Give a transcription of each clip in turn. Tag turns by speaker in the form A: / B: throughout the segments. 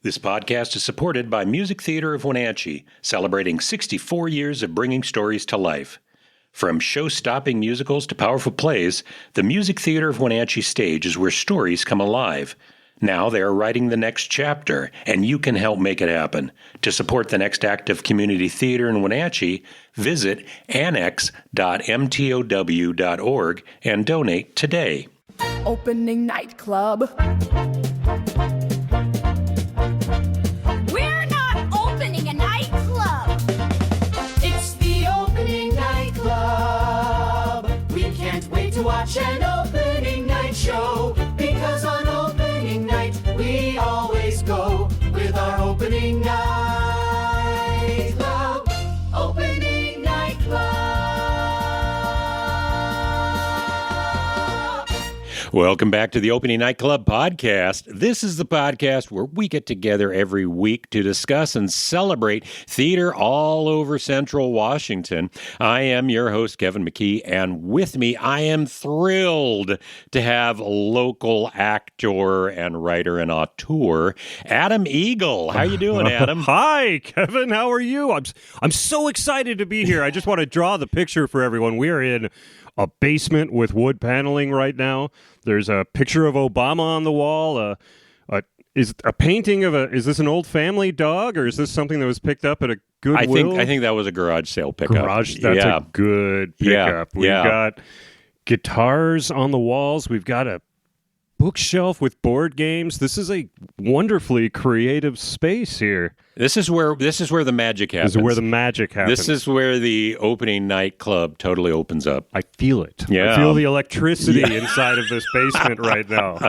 A: This podcast is supported by Music Theater of Wenatchee, celebrating 64 years of bringing stories to life. From show-stopping musicals to powerful plays, the Music Theater of Wenatchee stage is where stories come alive. Now they are writing the next chapter, and you can help make it happen. To support the next act of community theater in Wenatchee, visit annex.mtow.org and donate today.
B: Opening night club.
C: We're not opening a nightclub.
B: It's the opening night club. We can't wait to watch an opening night show, because on opening night we always go with our opening night club. Opening night club.
A: Welcome back to the Opening Night Club podcast. This is the podcast where we get together every week to discuss and celebrate theater all over Central Washington. I am your host, Kevin McKee, and with me, I am thrilled to have local actor and writer and auteur, Adam Eagle. How you doing, Adam?
D: Hi, Kevin. How are you? I'm so excited to be here. I just want to draw the picture for everyone. We are in a basement with wood paneling right now. There's a picture of Obama on the wall. Is a painting of is this an old family dog, or is this something that was picked up at a Goodwill?
A: I think that was a garage sale pickup.
D: That's a good pickup. We've got guitars on the walls. We've got a bookshelf with board games. This is a wonderfully creative space here.
A: This is where the magic happens.
D: This is where the magic happens.
A: This is where the opening night club totally opens up.
D: I feel it.
A: Yeah.
D: I feel the electricity inside of this basement right now.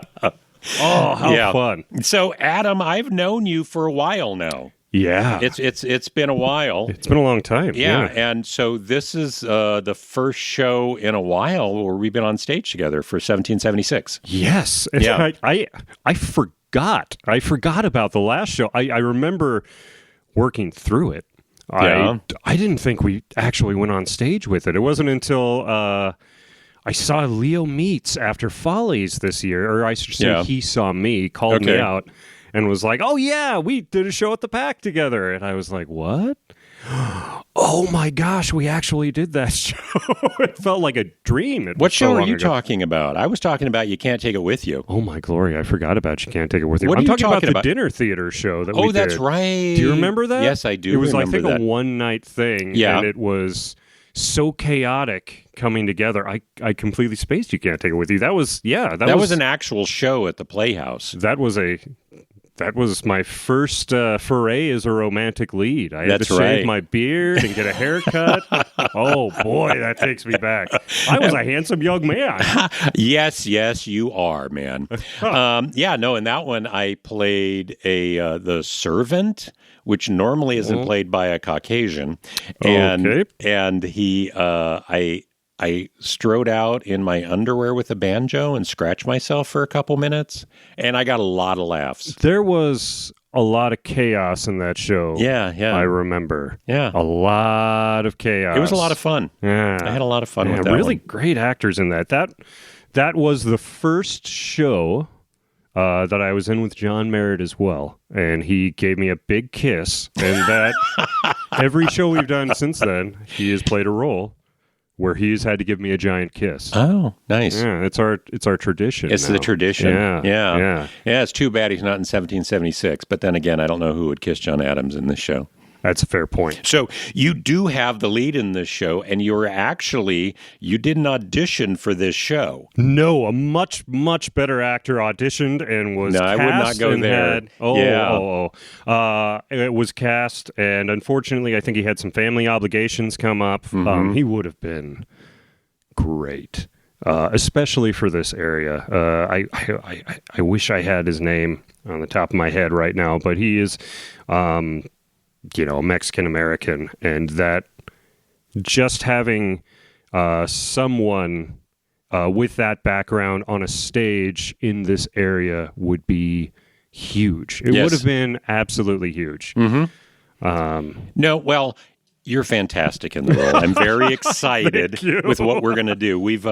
D: Oh, how fun.
A: So, Adam, I've known you for a while now.
D: Yeah.
A: It's been a while.
D: It's been a long time.
A: Yeah. And so this is the first show in a while where we've been on stage together for 1776.
D: Yes.
A: Yeah.
D: I forgot. I forgot about the last show. I remember working through it.
A: Yeah.
D: I didn't think we actually went on stage with it. It wasn't until I saw Leo Meets after Follies this year, or I should say he saw me, called me out, and was like, oh yeah, we did a show at the Pack together. And I was like, what? Oh my gosh, we actually did that show. It felt like a dream.
A: What show are you talking about? I was talking about You Can't Take It With You.
D: Oh my glory, I forgot about You Can't Take It With You.
A: What
D: I'm
A: are you
D: talking about
A: about?
D: the dinner theater show that we did.
A: Oh, that's right.
D: Do you remember that?
A: Yes, I do.
D: It was, I
A: remember
D: think,
A: that.
D: a one-night thing, and it was so chaotic coming together. I completely spaced You Can't Take It With You. That was
A: an actual show at the Playhouse.
D: That was my first foray as a romantic lead. I had to shave my beard and get a haircut. Oh, boy, that takes me back. I was a handsome young man.
A: Yes, you are, man. In that one, I played the servant, which normally isn't played by a Caucasian. And he, I strode out in my underwear with a banjo and scratched myself for a couple minutes, and I got a lot of laughs.
D: There was a lot of chaos in that show.
A: Yeah.
D: I remember.
A: Yeah.
D: A lot of chaos.
A: It was a lot of fun.
D: Yeah.
A: I had a lot of fun with that
D: really
A: one.
D: Great actors in that. That was the first show that I was in with John Merritt as well, and he gave me a big kiss, and that every show we've done since then, he has played a role where he's had to give me a giant kiss.
A: Oh, nice.
D: Yeah, it's our tradition.
A: It's
D: now.
A: the tradition.
D: Yeah.
A: It's too bad he's not in 1776, but then again, I don't know who would kiss John Adams in this show.
D: That's a fair point.
A: So you do have the lead in this show, and you didn't audition for this show.
D: No, a much, much better actor auditioned and was cast.
A: No, I would not go there.
D: It was cast, and unfortunately, I think he had some family obligations come up.
A: Mm-hmm.
D: He would have been great, especially for this area. I wish I had his name on the top of my head right now, but he is... Mexican-American, and that just having someone with that background on a stage in this area would be huge. It would have been absolutely huge.
A: Mm-hmm. You're fantastic in the role. I'm very excited with what we're going to do. We've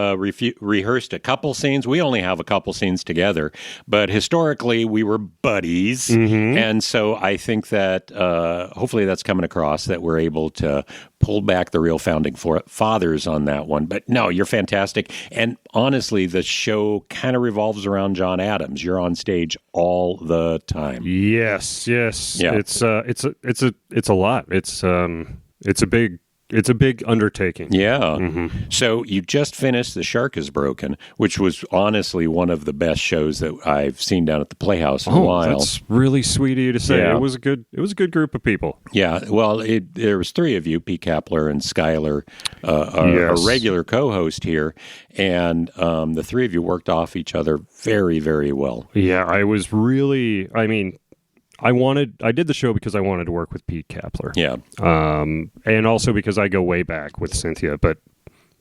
A: rehearsed a couple scenes. We only have a couple scenes together, but historically we were buddies. And so I think that hopefully that's coming across, that we're able to pull back the real founding fathers on that one. But no, you're fantastic. And honestly, the show kind of revolves around John Adams. You're on stage all the time.
D: Yes. Yeah. It's a lot. It's a big undertaking.
A: Yeah. So you just finished The Shark is Broken, which was honestly one of the best shows that I've seen down at the Playhouse in a while.
D: That's really sweet of you to say.
A: Yeah.
D: It was a good group of people.
A: Yeah. Well, there was three of you, Pete Kapler and Skylar, a regular co-host here, and the three of you worked off each other very, very well.
D: Yeah, I was really. I mean, I did the show because I wanted to work with Pete Kapler.
A: Yeah.
D: And also because I go way back with Cynthia. But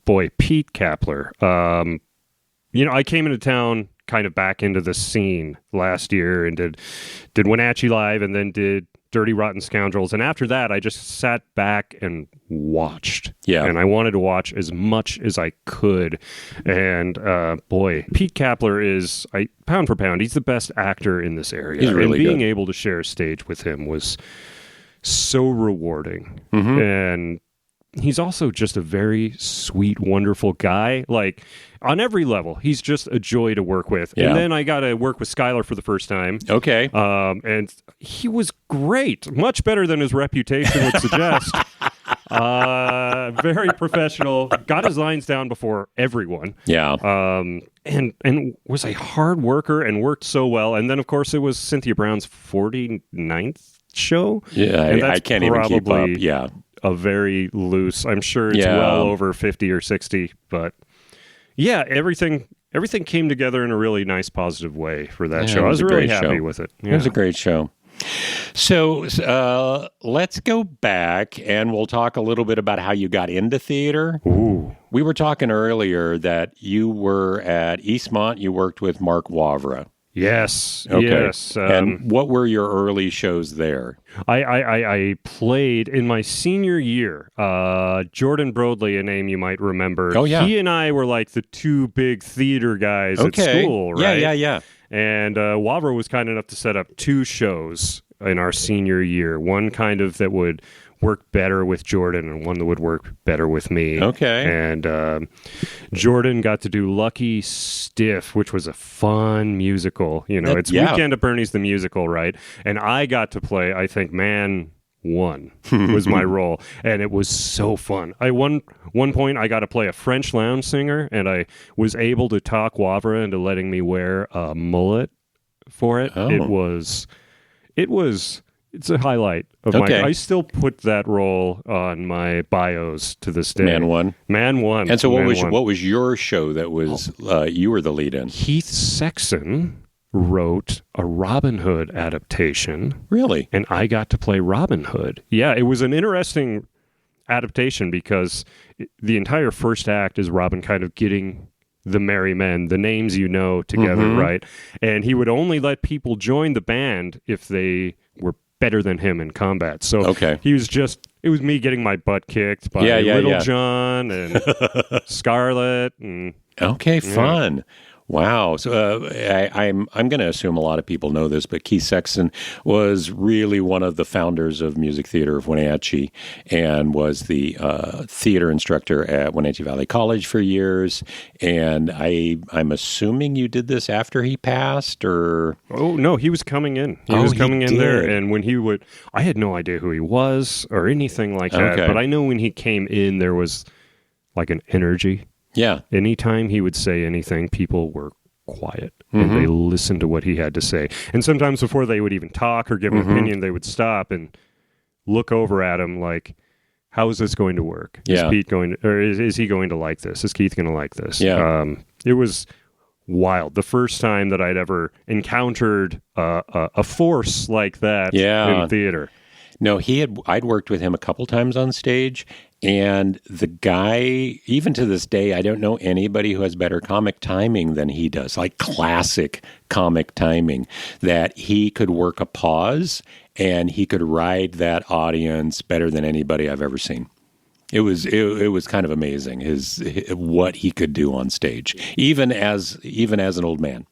D: boy, Pete Kapler. I came into town kind of back into the scene last year and did Wenatchee Live and then did Dirty Rotten Scoundrels. And after that, I just sat back and watched.
A: Yeah.
D: And I wanted to watch as much as I could. And boy, Pete Kapler is, pound for pound, he's the best actor in this area.
A: He's really
D: and being
A: good.
D: able to share a stage with him was so rewarding. And he's also just a very sweet, wonderful guy. Like, on every level, he's just a joy to work with.
A: Yeah.
D: And then I got to work with Skylar for the first time.
A: Okay.
D: And he was great. Much better than his reputation would suggest. Very professional. Got his lines down before everyone.
A: Yeah.
D: And was a hard worker and worked so well. And then, of course, it was Cynthia Brown's 49th show.
A: Yeah,
D: And
A: I can't even keep up.
D: probably
A: Yeah.
D: a very loose. I'm sure it's well over 50 or 60, but yeah, everything came together in a really nice, positive way for that show. I was really happy with it. Yeah.
A: It was a great show. So let's go back and we'll talk a little bit about how you got into theater.
D: Ooh.
A: We were talking earlier that you were at Eastmont. You worked with Mark Wavra.
D: Yes.
A: Okay.
D: Yes.
A: And what were your early shows there?
D: I played in my senior year. Jordan Broadley, a name you might remember.
A: Oh, yeah.
D: He and I were like the two big theater guys at school, right?
A: Yeah.
D: And Wavra was kind enough to set up two shows in our senior year. One kind of that would work better with Jordan and one that would work better with me.
A: Okay.
D: And Jordan got to do Lucky Stiff, which was a fun musical. It's Weekend at Bernie's the musical, right? And I got to play, I think, Man 1 was my role. And it was so fun. One point I got to play a French lounge singer, and I was able to talk Wavra into letting me wear a mullet for it.
A: Oh.
D: It's a highlight of
A: Okay.
D: I still put that role on my bios to this day.
A: Man 1.
D: Man 1.
A: And so
D: Man
A: what was your show that was you were the lead in?
D: Keith Sexton wrote a Robin Hood adaptation.
A: Really?
D: And I got to play Robin Hood. Yeah, it was an interesting adaptation because the entire first act is Robin kind of getting the merry men, the names together, right? And he would only let people join the band if they were better than him in combat. So he was it was me getting my butt kicked by Little John and Scarlett. And,
A: okay, fun. Wow. So I'm going to assume a lot of people know this, but Keith Sexton was really one of the founders of Music Theater of Wenatchee and was the theater instructor at Wenatchee Valley College for years. And I'm assuming you did this after he passed, or?
D: Oh, no, he was coming in. He was coming in there. And when he would, I had no idea who he was or anything like that.
A: Okay.
D: But I know when he came in, there was like an energy.
A: Yeah.
D: Anytime he would say anything, people were quiet and they listened to what he had to say. And sometimes before they would even talk or give an opinion, they would stop and look over at him like, how is this going to work?
A: Yeah.
D: Is Pete going to, or is he going to like this? Is Keith going to like this?
A: Yeah.
D: It was wild. The first time that I'd ever encountered a force like that in theater.
A: No, I'd worked with him a couple times on stage, And the guy, even to this day, I don't know anybody who has better comic timing than he does, like classic comic timing, that he could work a pause and he could ride that audience better than anybody I've ever seen. It was kind of amazing what he could do on stage, even as an old man.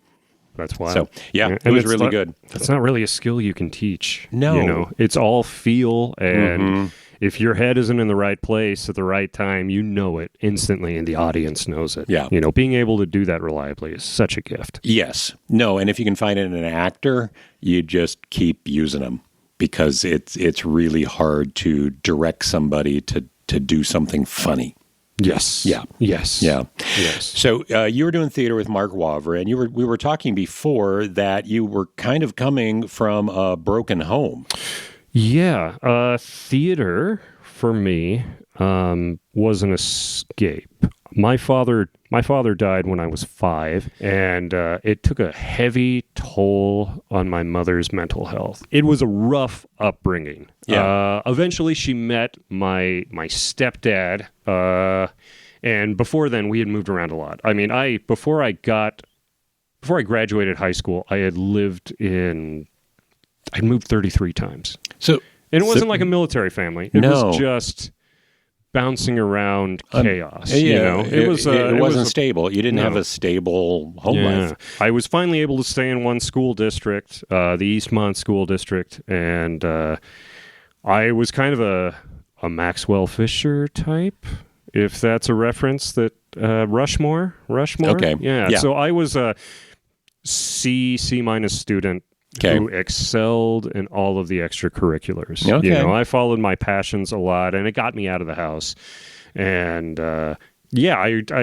D: That's wild.
A: So yeah, it was really good.
D: It's not really a skill you can teach.
A: No,
D: it's all feel, and if your head isn't in the right place at the right time, you know it instantly, and the audience knows it.
A: Yeah,
D: being able to do that reliably is such a gift.
A: Yes, no, and if you can find it in an actor, you just keep using them because it's really hard to direct somebody to do something funny.
D: Yes.
A: Yeah.
D: Yes.
A: Yeah.
D: Yes.
A: So you were doing theater with Mark Wavre, and we were talking before that you were kind of coming from a broken home.
D: Yeah. Theater for me was an escape. My father died when I was 5, and it took a heavy toll on my mother's mental health. It was a rough upbringing.
A: Yeah.
D: Eventually, she met my stepdad, and before then, we had moved around a lot. I mean, before I graduated high school, I'd moved 33 times. And it wasn't like a military family. It was just bouncing around chaos. It wasn't
A: stable. You didn't have a stable home life.
D: I was finally able to stay in one school district, the Eastmont School District, and I was kind of a Maxwell Fisher type, if that's a reference that Rushmore.
A: Okay.
D: Yeah. So I was a C- student.
A: Okay.
D: Who excelled in all of the extracurriculars.
A: Okay.
D: I followed my passions a lot, and it got me out of the house. And I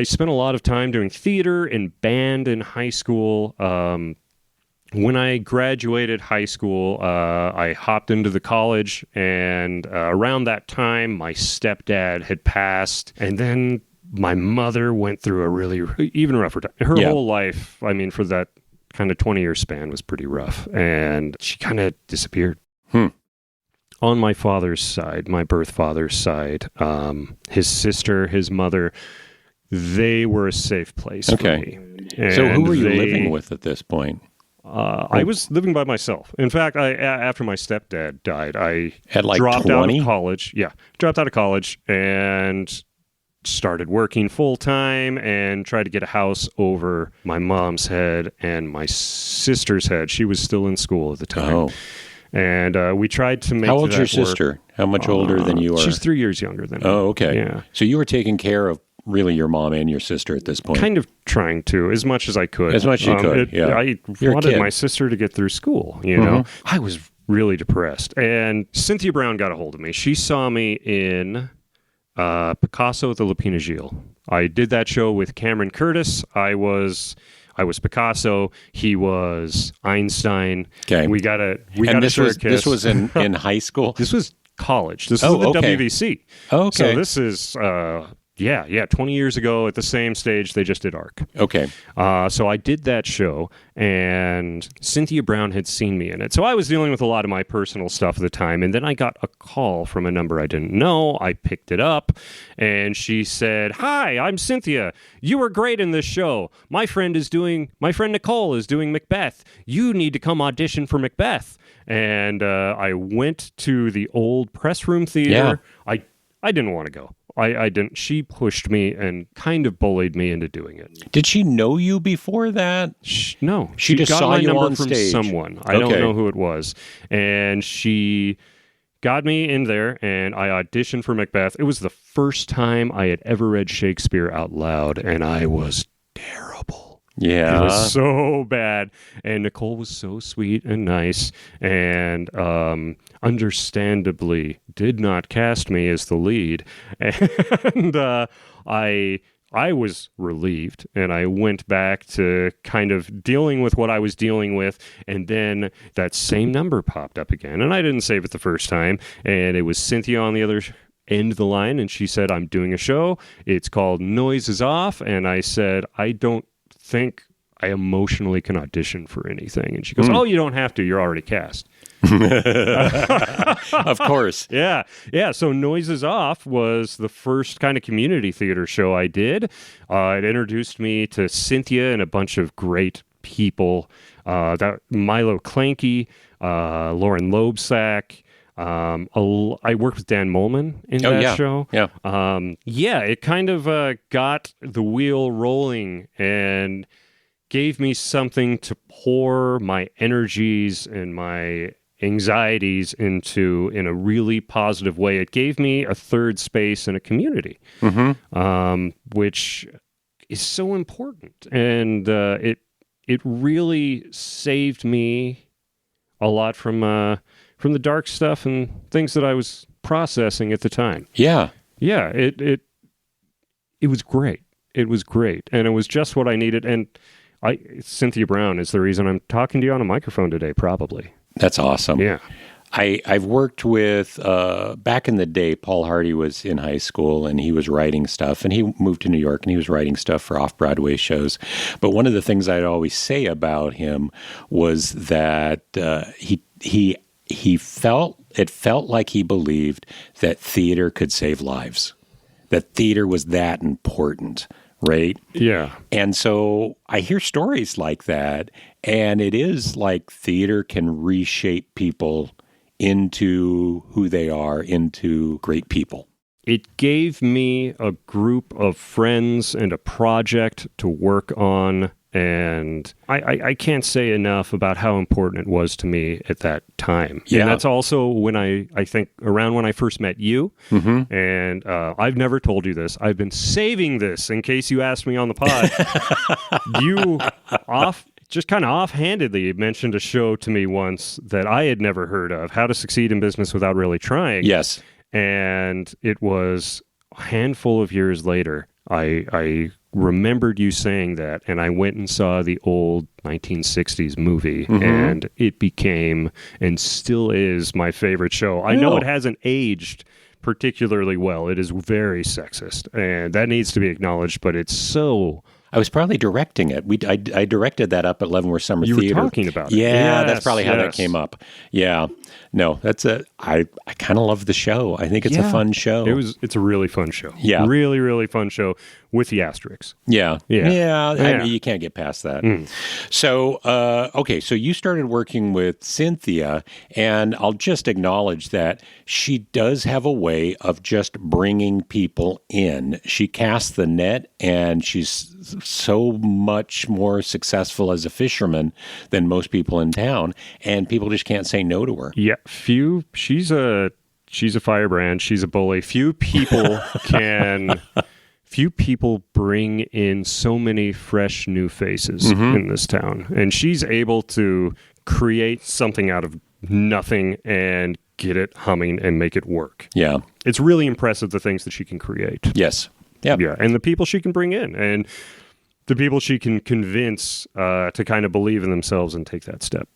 D: spent a lot of time doing theater and band in high school. When I graduated high school, I hopped into the college, and around that time, my stepdad had passed, and then my mother went through a really even rougher time. Her whole life, for that kind of 20-year span was pretty rough, and she kind of disappeared. On my father's side, my birth father's side, his sister, his mother, they were a safe place for me. And
A: so who were you living with at this point?
D: I was living by myself. In fact, after my stepdad died, I
A: At like
D: dropped
A: 20?
D: out of college. Yeah, dropped out of college and started working full-time and tried to get a house over my mom's head and my sister's head. She was still in school at the time.
A: Oh.
D: And we tried to make
A: How old's
D: that
A: your sister?
D: work.
A: How much older than you are?
D: She's 3 years younger than me.
A: Oh, okay.
D: Yeah.
A: So you were taking care of really your mom and your sister at this point?
D: Kind of trying to, as much as I could.
A: As much as you could, yeah.
D: I wanted my sister to get through school, know. I was really depressed. And Cynthia Brown got a hold of me. She saw me in Picasso at the Lapina Gilles. I did that show with Cameron Curtis. I was Picasso. He was Einstein.
A: Okay.
D: We got a
A: kiss.
D: This
A: was in high school?
D: This was college. This was the WVC.
A: Oh, okay.
D: So this is 20 years ago at the same stage they just did ARC.
A: Okay.
D: So I did that show, and Cynthia Brown had seen me in it. So I was dealing with a lot of my personal stuff at the time, and then I got a call from a number I didn't know. I picked it up, and she said, "Hi, I'm Cynthia. You were great in this show. My friend Nicole is doing Macbeth. You need to come audition for Macbeth." And I went to the old press room theater.
A: Yeah.
D: I didn't want to go. I didn't. She pushed me and kind of bullied me into doing it.
A: Did she know you before that?
D: No.
A: She just
D: got
A: saw
D: my
A: you
D: number
A: on
D: from
A: stage.
D: someone. I don't know who it was. And she got me in there, and I auditioned for Macbeth. It was the first time I had ever read Shakespeare out loud, and I was terrible.
A: Yeah.
D: It was so bad. And Nicole was so sweet and nice, and understandably did not cast me as the lead. And I was relieved, and I went back to kind of dealing with what I was dealing with, and then that same number popped up again, and I didn't save it the first time, and it was Cynthia on the other end of the line, and she said, "I'm doing a show. It's called Noise is Off," and I said, "I don't think I emotionally can audition for anything." And she goes, "Oh, you don't have to. You're already cast."
A: Of course.
D: Yeah. So Noises Off was the first kind of community theater show I did. It introduced me to Cynthia and a bunch of great people. That Milo Clanky, Lauren Loebsack. I worked with Dan Molman in that show.
A: Yeah.
D: It kind of got the wheel rolling and gave me something to pour my energies and my anxieties into in a really positive way. It gave me a third space in a community, which is so important. And it really saved me a lot from the dark stuff and things that I was processing at the time.
A: Yeah.
D: Yeah, it was great. It was great. And it was just what I needed. And Cynthia Brown is the reason I'm talking to you on a microphone today, probably.
A: That's awesome.
D: Yeah.
A: I've worked with, back in the day, Paul Hardy was in high school and he was writing stuff, and he moved to New York and he was writing stuff for off-Broadway shows. But one of the things I'd always say about him was that he felt like he believed that theater could save lives, that theater was that important, right?
D: Yeah.
A: And so I hear stories like that, and it is like theater can reshape people into who they are, into great people.
D: It gave me a group of friends and a project to work on, and I can't say enough about how important it was to me at that time.
A: Yeah.
D: And that's also when I think around when I first met you, and I've never told you this. I've been saving this in case you asked me on the pod. You just kind of offhandedly mentioned a show to me once that I had never heard of, How to Succeed in Business Without Really Trying.
A: Yes.
D: And it was a handful of years later, I remembered you saying that, and I went and saw the old 1960s movie, and it became, and still is, my favorite show. I know it hasn't aged particularly well. It is very sexist, and that needs to be acknowledged, but it's so...
A: I was probably directing it. I directed that up at Leavenworth Summer Theater.
D: You were talking about it.
A: Yeah, that's probably how that came up. Yeah. No, I kind of love the show. I think it's a fun show.
D: It's a really fun show.
A: Yeah.
D: Really, really fun show with the asterisks.
A: Yeah.
D: Yeah.
A: I mean, you can't get past that. So, okay, so you started working with Cynthia, and I'll just acknowledge that she does have a way of just bringing people in. She casts the net, and she's so much more successful as a fisherman than most people in town, and people just can't say no to her.
D: Yeah, she's a firebrand. She's a bully. Few people bring in so many fresh new faces in this town. And she's able to create something out of nothing and get it humming and make it work.
A: Yeah.
D: It's really impressive, the things that she can create.
A: Yes. Yep.
D: Yeah. And the people she can bring in, and the people she can convince to kind of believe in themselves and take that step.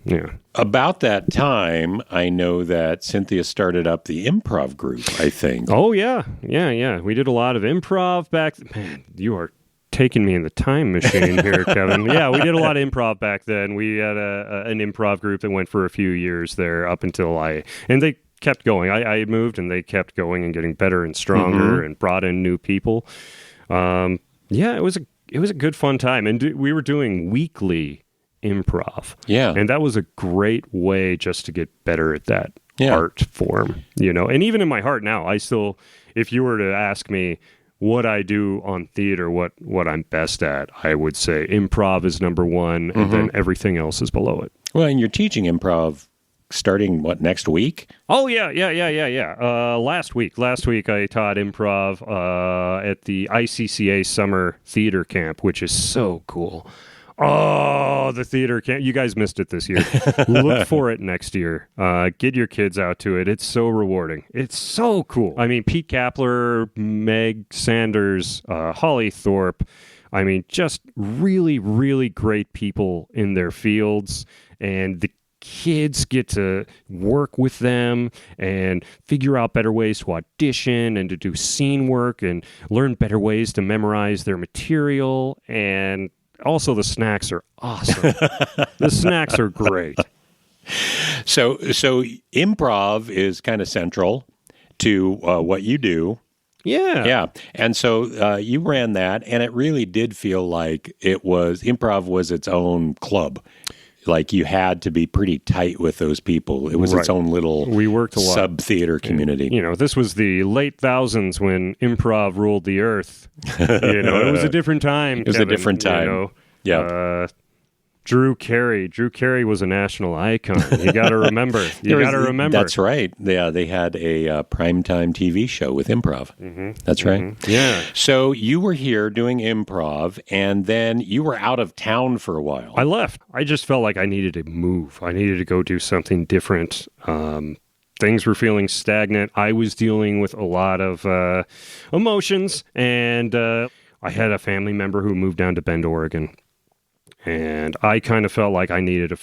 D: Yeah.
A: About that time, I know that Cynthia started up the improv group, I think.
D: Oh, yeah. Yeah. We did a lot of improv back... Man, you are taking me in the time machine here, Kevin. Yeah, we did a lot of improv back then. We had an improv group that went for a few years there up until and they kept going. I had moved, and they kept going and getting better and stronger and brought in new people. Yeah, it was a good, fun time. And we were doing weekly improv.
A: Yeah.
D: And that was a great way just to get better at that art form, And even in my heart now, I still, if you were to ask me what I do on theater, what I'm best at, I would say improv is number one, and then everything else is below it.
A: Well, and you're teaching improv starting, next week?
D: Oh, yeah. Last week I taught improv at the ICCA Summer Theater Camp, which is so cool. Oh, the theater camp. You guys missed it this year. Look for it next year. Get your kids out to it. It's so rewarding. It's so cool. I mean, Pete Kapler, Meg Sanders, Holly Thorpe. I mean, just really, really great people in their fields. And the kids get to work with them and figure out better ways to audition and to do scene work and learn better ways to memorize their material. And also, the snacks are awesome. The snacks are great.
A: So improv is kind of central to what you do.
D: Yeah.
A: Yeah. And so you ran that, and it really did feel like improv was its own club. Like you had to be pretty tight with those people. It was its own little
D: we worked a lot.
A: Sub-theater community.
D: This was the late thousands when improv ruled the earth. It was a different time.
A: It was a different time. Yeah.
D: Drew Carey was a national icon. You got to remember.
A: That's right. Yeah, they had a primetime TV show with improv. Mm-hmm. That's right.
D: Mm-hmm. Yeah.
A: So you were here doing improv, and then you were out of town for a while.
D: I left. I just felt like I needed to move. I needed to go do something different. Things were feeling stagnant. I was dealing with a lot of emotions, and I had a family member who moved down to Bend, Oregon. And I kind of felt like I needed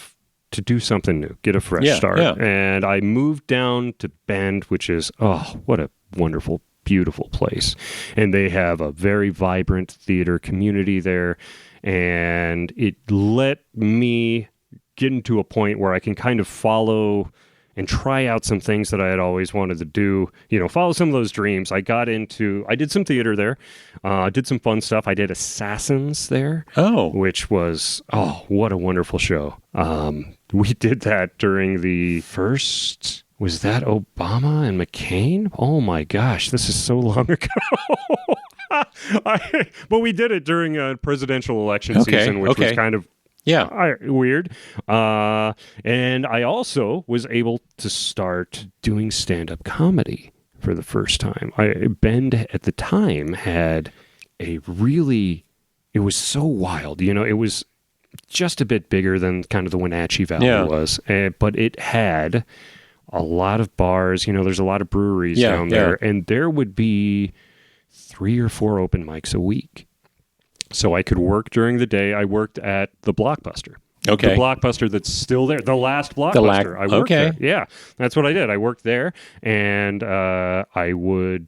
D: to do something new, get a fresh start. Yeah. And I moved down to Bend, which is, what a wonderful, beautiful place. And they have a very vibrant theater community there. And it let me get into a point where I can kind of follow and try out some things that I had always wanted to do, follow some of those dreams. I did some theater there, did some fun stuff. I did Assassins there, which was, what a wonderful show. We did that during the first, was that Obama and McCain? Oh my gosh, this is so long ago. But we did it during a presidential election season, which was kind of weird. And I also was able to start doing stand-up comedy for the first time. Bend at the time had it was so wild. It was just a bit bigger than kind of the Wenatchee Valley was. But it had a lot of bars. There's a lot of breweries down there. And there would be 3 or 4 open mics a week. So I could work during the day. I worked at the Blockbuster.
A: Okay.
D: The Blockbuster that's still there. The last Blockbuster. I worked there. Yeah, that's what I did. I worked there, and I would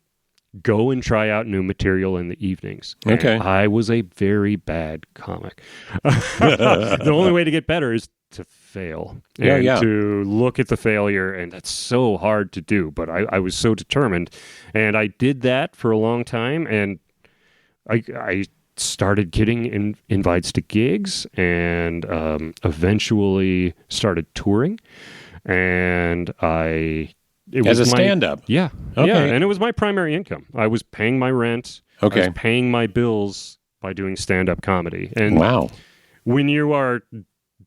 D: go and try out new material in the evenings.
A: Okay.
D: And I was a very bad comic. The only way to get better is to fail and to look at the failure, and that's so hard to do. But I was so determined, and I did that for a long time, and I started getting invites to gigs, and eventually started touring. And
A: as a stand-up?
D: Yeah.
A: Okay.
D: Yeah, and it was my primary income. I was paying my rent.
A: Okay.
D: I was paying my bills by doing stand-up comedy. And
A: wow.
D: When you are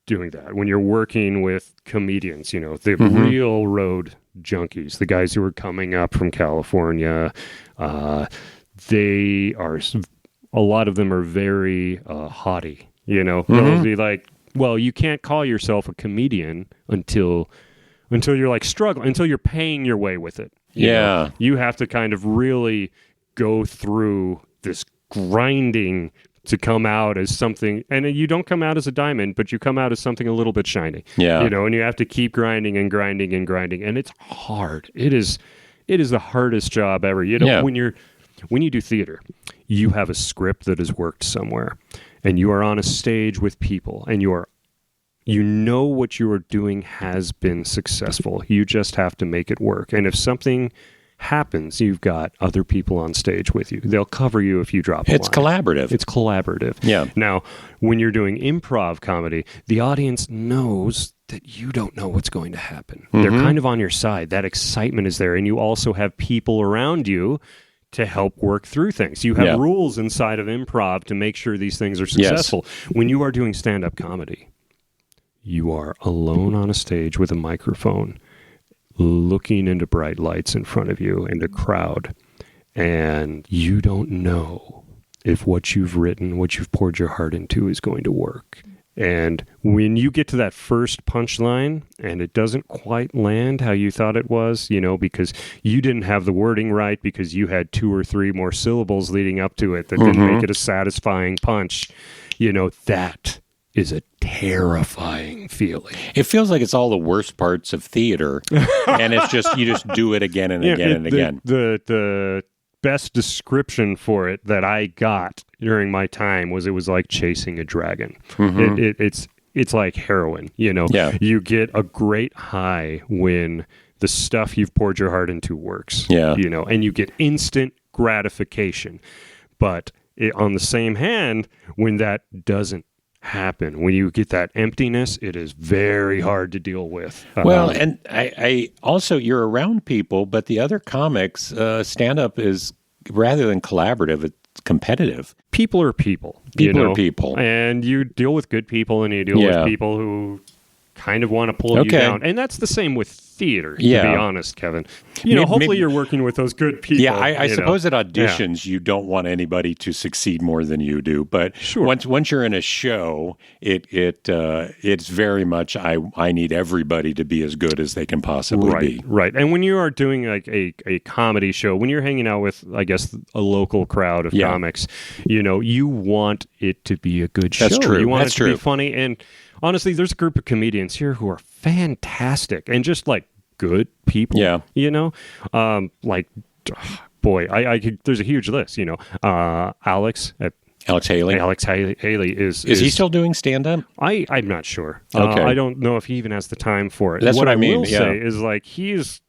D: doing that, when you're working with comedians, the real road junkies, the guys who are coming up from California, they are... A lot of them are very haughty, They'll be like, well, you can't call yourself a comedian until you're like struggling, until you're paying your way with it. You have to kind of really go through this grinding to come out as something, and you don't come out as a diamond, but you come out as something a little bit shiny.
A: Yeah.
D: And you have to keep grinding and grinding and grinding, and it's hard. It is the hardest job ever. When you do theater, you have a script that has worked somewhere, and you are on a stage with people, and you know what you are doing has been successful. You just have to make it work. And if something happens, you've got other people on stage with you. They'll cover you if you drop a line.
A: It's collaborative.
D: It's collaborative.
A: Yeah.
D: Now, when you're doing improv comedy, the audience knows that you don't know what's going to happen. They're kind of on your side. That excitement is there, and you also have people around you to help work through things. You have rules inside of improv to make sure these things are successful. Yes. When you are doing stand-up comedy, you are alone on a stage with a microphone, looking into bright lights in front of you and a crowd, and you don't know if what you've written, what you've poured your heart into is going to work. And when you get to that first punchline and it doesn't quite land how you thought it was, because you didn't have the wording right, because you had 2 or 3 more syllables leading up to it that didn't make it a satisfying punch, that is a terrifying feeling.
A: It feels like it's all the worst parts of theater, and it's just, you just do it again and again and again.
D: The best description for it that I got during my time was it was like chasing a dragon. it's like heroin,
A: Yeah.
D: You get a great high when the stuff you've poured your heart into works, and you get instant gratification. But on the same hand, when that doesn't happen, when you get that emptiness, it is very hard to deal with.
A: Well, and I also, you're around people, but the other comics, stand-up is, rather than collaborative, it's competitive.
D: People are people.
A: People are people.
D: And you deal with good people and you deal with people who kind of want to pull you down. And that's the same with theater, to be honest, Kevin. Hopefully you're working with those good people.
A: Yeah, I suppose at auditions you don't want anybody to succeed more than you do. But once you're in a show, it's very much I need everybody to be as good as they can possibly be.
D: Right. And when you are doing like a comedy show, when you're hanging out with, I guess, a local crowd of comics, you want it to be a good show.
A: That's true.
D: You want it to be funny. And honestly, there's a group of comedians here who are fantastic and just like good people. Yeah. I could, there's a huge list, Alex
A: Haley.
D: Alex Haley is
A: he still doing stand-up?
D: I'm not sure.
A: Okay.
D: I don't know if he even has the time for it.
A: That's what I mean.
D: I will say is like he's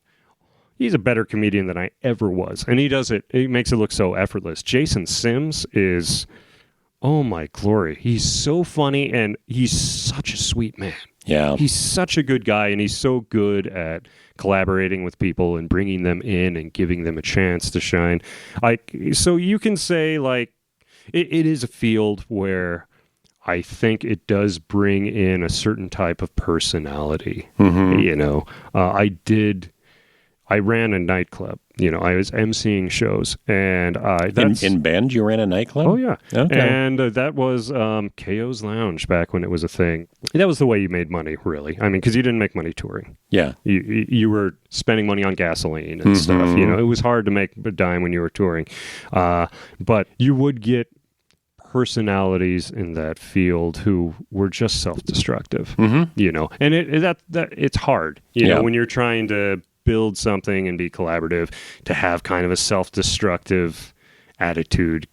D: a better comedian than I ever was. And he does it. He makes it look so effortless. Jason Sims is, oh my glory. He's so funny and he's such a sweet man.
A: Yeah.
D: He's such a good guy and he's so good at collaborating with people and bringing them in and giving them a chance to shine. So you can say like it is a field where I think it does bring in a certain type of personality. Mm-hmm. I ran a nightclub. I was emceeing shows, and
A: in Bend, you ran a nightclub.
D: Oh yeah,
A: okay.
D: And that was KO's Lounge back when it was a thing. That was the way you made money, really. I mean, because you didn't make money touring.
A: Yeah,
D: you were spending money on gasoline and stuff. It was hard to make a dime when you were touring, but you would get personalities in that field who were just self-destructive. Mm-hmm. And it's hard. When you're trying to build something and be collaborative, to have kind of a self-destructive attitude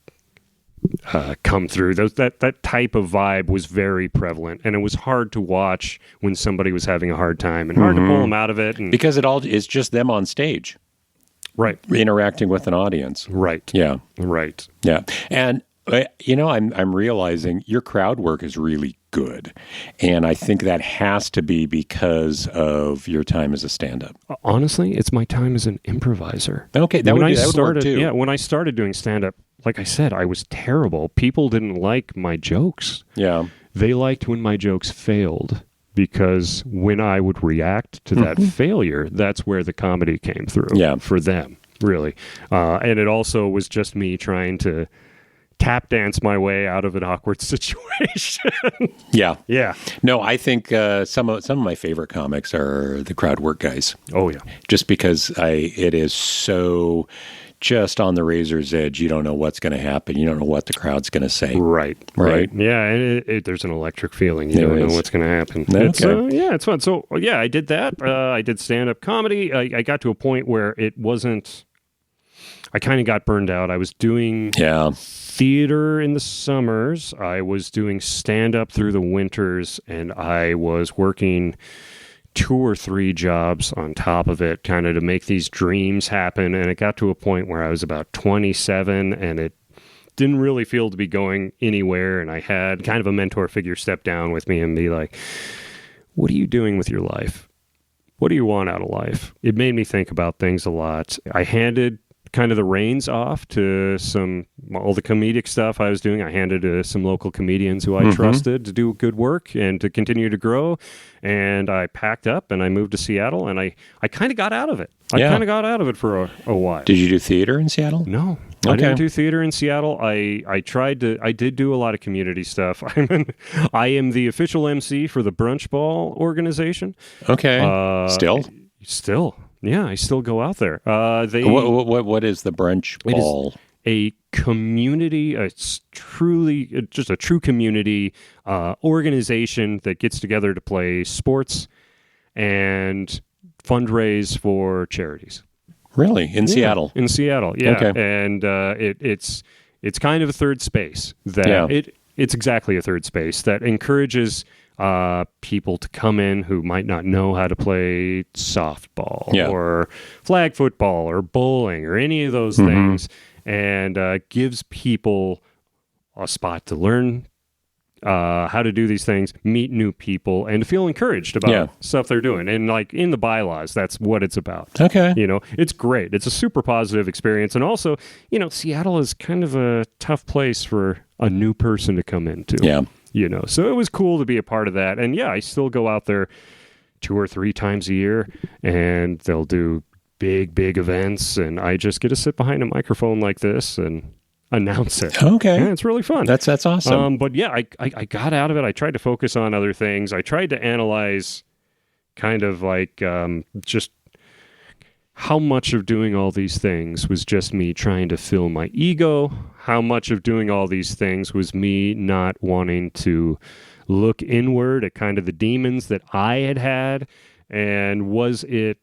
D: come through. That type of vibe was very prevalent, and it was hard to watch when somebody was having a hard time and hard to pull them out of it.
A: Because it all is just them on stage.
D: Right.
A: Interacting with an audience.
D: Right.
A: Yeah.
D: Right.
A: Yeah. And I'm realizing your crowd work is really good. And I think that has to be because of your time as a stand-up.
D: Honestly, it's my time as an improviser.
A: Okay, that would work too.
D: Yeah, when I started doing stand-up, like I said, I was terrible. People didn't like my jokes.
A: Yeah.
D: They liked when my jokes failed, because when I would react to that failure, that's where the comedy came through for them, really. And it also was just me trying to tap dance my way out of an awkward situation.
A: Yeah.
D: Yeah.
A: No, I think some of my favorite comics are the crowd work guys.
D: Oh, yeah.
A: Just because it is so just on the razor's edge. You don't know what's going to happen. You don't know what the crowd's going to say.
D: Right. Yeah, and there's an electric feeling. You don't know what's going to happen. It's fun. So, yeah, I did that. I did stand-up comedy. I got to a point where it wasn't... I kind of got burned out. I was doing theater in the summers. I was doing stand-up through the winters, and I was working 2 or 3 jobs on top of it, kind of to make these dreams happen. And it got to a point where I was about 27, and it didn't really feel to be going anywhere. And I had kind of a mentor figure step down with me and be like, what are you doing with your life? What do you want out of life? It made me think about things a lot. I handed kind of the reins off to all the comedic stuff I was doing. I handed to some local comedians who I trusted to do good work and to continue to grow. And I packed up and I moved to Seattle, and I kind of got out of it. I kind of got out of it for a while.
A: Did you do theater in Seattle?
D: No. I didn't do theater in Seattle. I did do a lot of community stuff. I am the official MC for the Brunch Ball organization. Okay. Still. Yeah, I still go out there.
A: What is the Brunch Ball?
D: A community, it's truly just a true community organization that gets together to play sports and fundraise for charities.
A: Really? In Seattle?
D: In Seattle, yeah. Okay. And it's kind of a third space. It's exactly a third space that encourages people to come in who might not know how to play softball
A: Yeah.
D: or flag football or bowling or any of those things, and gives people a spot to learn how to do these things, meet new people, and to feel encouraged about stuff they're doing. And like in the bylaws, that's what it's about.
A: Okay.
D: You know, it's great. It's a super positive experience. And also, you know, Seattle is kind of a tough place for a new person to come into.
A: Yeah.
D: You know, so it was cool to be a part of that. And yeah, I still go out there 2 or 3 times a year, and they'll do big events, and I just get to sit behind a microphone like this and announce it.
A: Okay.
D: Yeah, it's really fun.
A: That's awesome.
D: But yeah, I got out of it. I tried to focus on other things. I tried to analyze kind of like just how much of doing all these things was just me trying to fill my ego, how much of doing all these things was me not wanting to look inward at kind of the demons that I had, and was it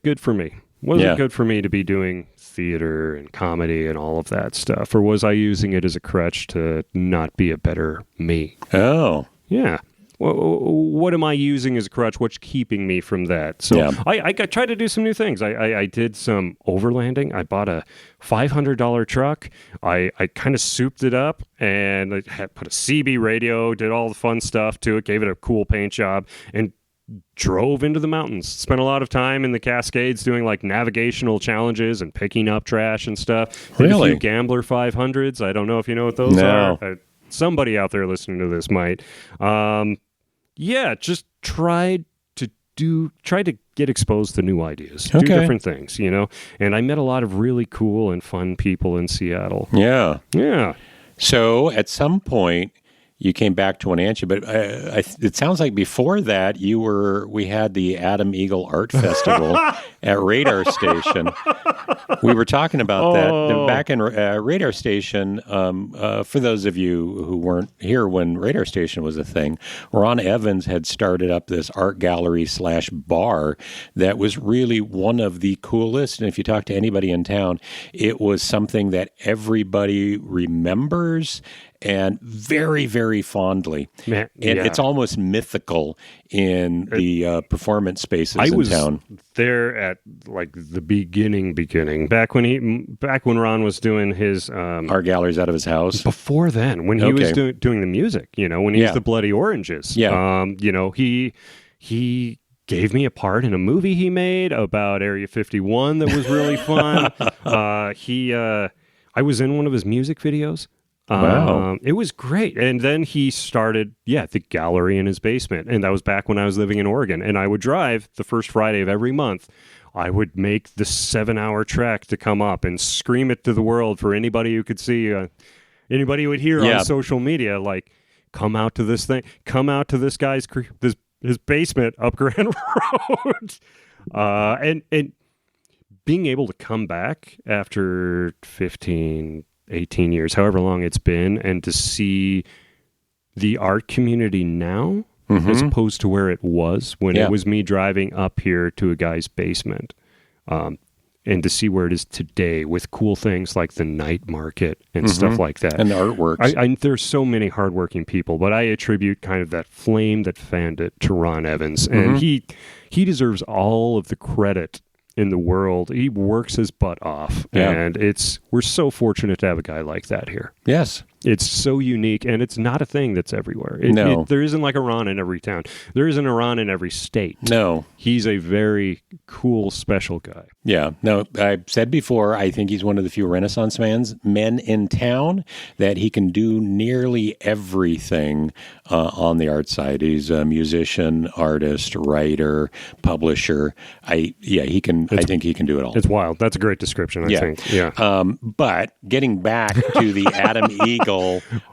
D: good for me? Was it good for me to be doing theater and comedy and all of that stuff? Or was I using it as a crutch to not be a better me?
A: Oh.
D: Yeah. What am I using as a crutch? What's keeping me from that? So I tried to do some new things. I did some overlanding. I bought a $500 truck. I kind of souped it up, and I had put a CB radio, did all the fun stuff to it, gave it a cool paint job, and drove into the mountains. Spent a lot of time in the Cascades doing like navigational challenges and picking up trash and stuff. Did a few Gambler 500s. I don't know if you know what those are. Somebody out there listening to this might. Just tried to get exposed to new ideas, do different things, you know. And I met a lot of really cool and fun people in Seattle.
A: Yeah.
D: Yeah.
A: So at some point, you came back to Wenatchee, but it sounds like before that we had the Adam Eagle Art Festival at Radar Station. We were talking about that back in Radar Station. For those of you who weren't here when Radar Station was a thing, Ron Evans had started up this art gallery / bar that was really one of the coolest. And if you talk to anybody in town, it was something that everybody remembers and very, very fondly. And it's almost mythical in the performance spaces in town.
D: I was there at like the beginning, back when Ron was doing his
A: art galleries out of his house.
D: Before then, when he was doing the music, you know, when he's the Bloody Oranges. Yeah. You know, he gave me a part in a movie he made about Area 51 that was really fun. I was in one of his music videos.
A: Wow.
D: It was great. And then he started, the gallery in his basement. And that was back when I was living in Oregon. And I would drive the first Friday of every month. I would make the 7-hour trek to come up and scream it to the world for anybody who could see, anybody who would hear on social media, like, come out to this thing, come out to this guy's, his basement up Grand Road. And being able to come back after 18 years, however long it's been, and to see the art community now as opposed to where it was when it was me driving up here to a guy's basement, and to see where it is today with cool things like the night market and stuff like that.
A: And the artworks.
D: There's so many hardworking people, but I attribute kind of that flame that fanned it to Ron Evans. And he deserves all of the credit in the world. He works his butt off, and we're so fortunate to have a guy like that here.
A: Yes.
D: It's so unique, and it's not a thing that's everywhere. There isn't like a Ron in every town. There isn't a Ron in every state.
A: No.
D: He's a very cool, special guy.
A: Yeah. No, I've said before, I think he's one of the few Renaissance men in town that he can do nearly everything on the art side. He's a musician, artist, writer, publisher. I think he can do it all.
D: It's wild. That's a great description, I think. Yeah.
A: But getting back to the Adam Eagle